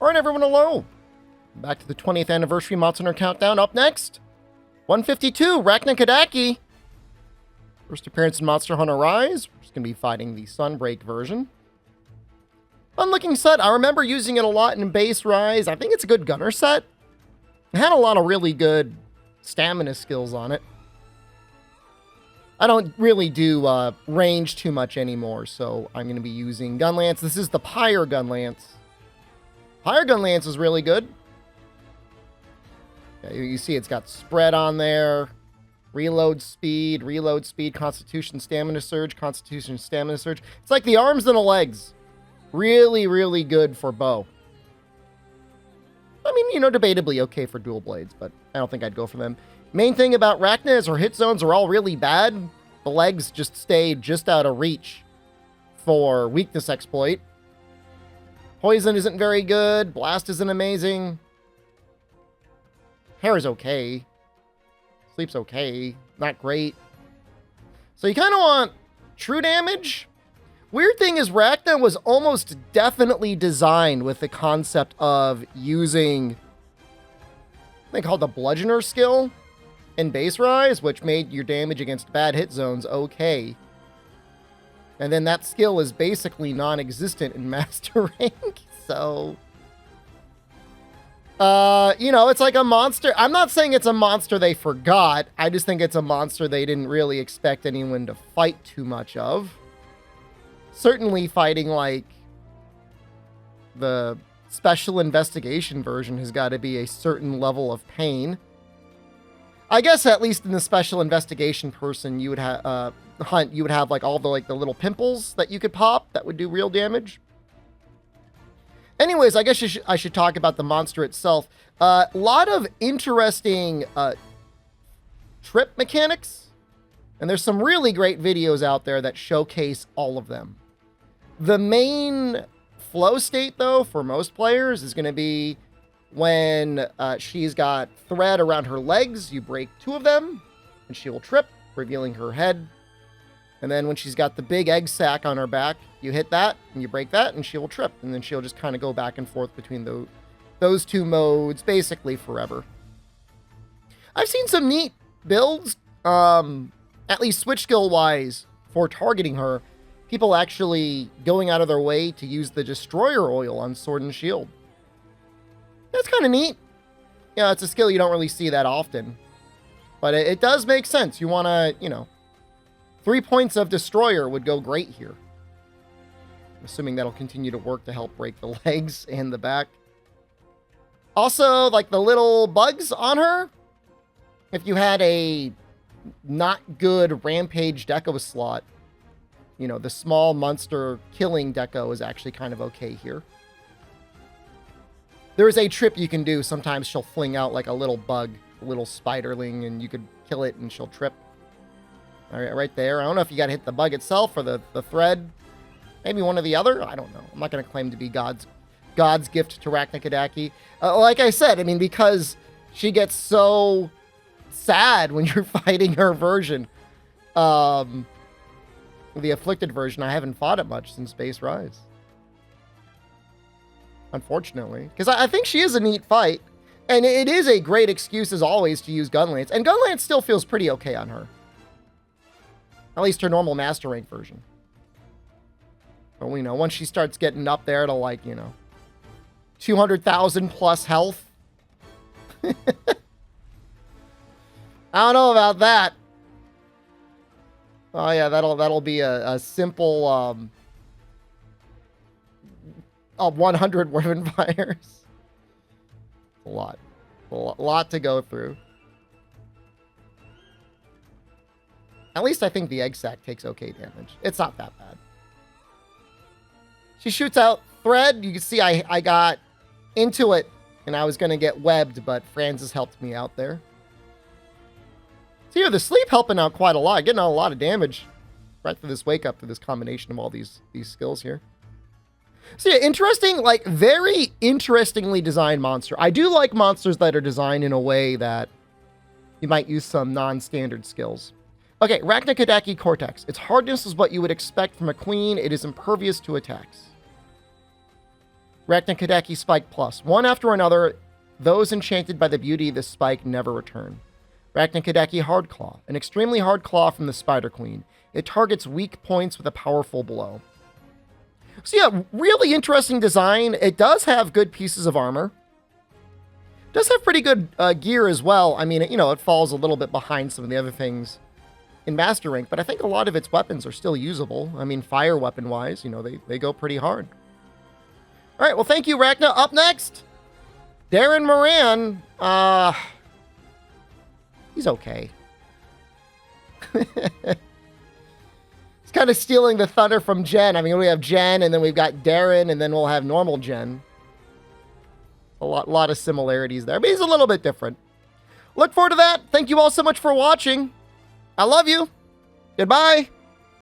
Alright everyone, hello! Back to the 20th anniversary Monster Hunter Countdown. Up next, 152, Rakna-Kadaki. First appearance in Monster Hunter Rise. We're just going to be fighting the Sunbreak version. Fun looking set. I remember using it a lot in base Rise. I think it's a good gunner set. It had a lot of really good stamina skills on it. I don't really do range too much anymore, so I'm going to be using Gun Lance. This is the Pyre Gun Lance. Pyre Gun Lance is really good. Yeah, you see it's got spread on there. Reload speed, Constitution, Stamina Surge, Constitution, Stamina Surge. It's like the arms and the legs. Really, really good for bow. I mean, you know, debatably okay for dual blades, but I don't think I'd go for them. Main thing about Rakna is her hit zones are all really bad. The legs just stay just out of reach for weakness exploit. Poison isn't very good. Blast isn't amazing. Hair is okay. Sleep's okay. Not great. So you kind of want true damage. Weird thing is Rakna was almost definitely designed with the concept of using, they called the Bludgeoner skill in base Rise, which made your damage against bad hit zones okay. And then that skill is basically non-existent in Master Rank, so... you know, it's like a monster. I'm not saying it's a monster they forgot. I just think it's a monster they didn't really expect anyone to fight too much of. Certainly fighting, like, the special investigation version has got to be a certain level of pain. I guess at least in the special investigation person, you would have, hunt, you would have, like, all the, like, the little pimples that you could pop that would do real damage. Anyways, I guess I should talk about the monster itself. A lot of interesting trip mechanics, and there's some really great videos out there that showcase all of them. The main flow state, though, for most players is going to be when she's got thread around her legs. You break 2 of them, and she will trip, revealing her head. And then when she's got the big egg sac on her back, you hit that, and you break that, and she will trip. And then she'll just kind of go back and forth between those 2 modes, basically forever. I've seen some neat builds, at least switch skill-wise, for targeting her. People actually going out of their way to use the Destroyer Oil on Sword and Shield. That's kind of neat. Yeah, it's a skill you don't really see that often. But it does make sense. You want to, you know... 3 points of Destroyer would go great here. I'm assuming that'll continue to work to help break the legs and the back. Also, like the little bugs on her, if you had a not good Rampage Deco slot, you know, the small monster killing Deco is actually kind of okay here. There is a trip you can do. Sometimes she'll fling out like a little bug, a little spiderling, and you could kill it and she'll trip. All right, right there. I don't know if you got to hit the bug itself or the thread. Maybe one or the other. I don't know. I'm not going to claim to be God's gift to Rakna-Kadaki. Like I said, I mean, because she gets so sad when you're fighting her version. The Afflicted version, I haven't fought it much since base Rise. Unfortunately. Because I think she is a neat fight. And it is a great excuse, as always, to use Gun Lance. And Gun Lance still feels pretty okay on her. At least her normal Master Rank version. But, you know, once she starts getting up there to, like, you know, 200,000 plus health. I don't know about that. Oh, yeah, that'll be a simple 100 Riven Fires. A lot to go through. At least I think the egg sac takes okay damage. It's not that bad. She shoots out thread. You can see I got into it and I was going to get webbed, but Francis helped me out there. So here, the sleep helping out quite a lot. Getting out a lot of damage right through this wake up, through this combination of all these skills here. So yeah, interesting, like very interestingly designed monster. I do like monsters that are designed in a way that you might use some non-standard skills. Okay, Rakna-Kadaki Cortex. Its hardness is what you would expect from a queen. It is impervious to attacks. Rakna-Kadaki Spike Plus. One after another, those enchanted by the beauty of this spike never return. Rakna-Kadaki Hard Claw. An extremely hard claw from the Spider Queen. It targets weak points with a powerful blow. So yeah, really interesting design. It does have good pieces of armor. Does have pretty good gear as well. I mean, you know, it falls a little bit behind some of the other things in Master Rank, but I think a lot of its weapons are still usable. I mean, fire weapon-wise, you know, they go pretty hard. All right, well, thank you, Rakna. Up next, Darren Moran. He's okay. It's kind of stealing the thunder from Jen. I mean, we have Jen, and then we've got Darren, and then we'll have normal Jen. A lot of similarities there, but he's a little bit different. Look forward to that. Thank you all so much for watching. I love you. Goodbye.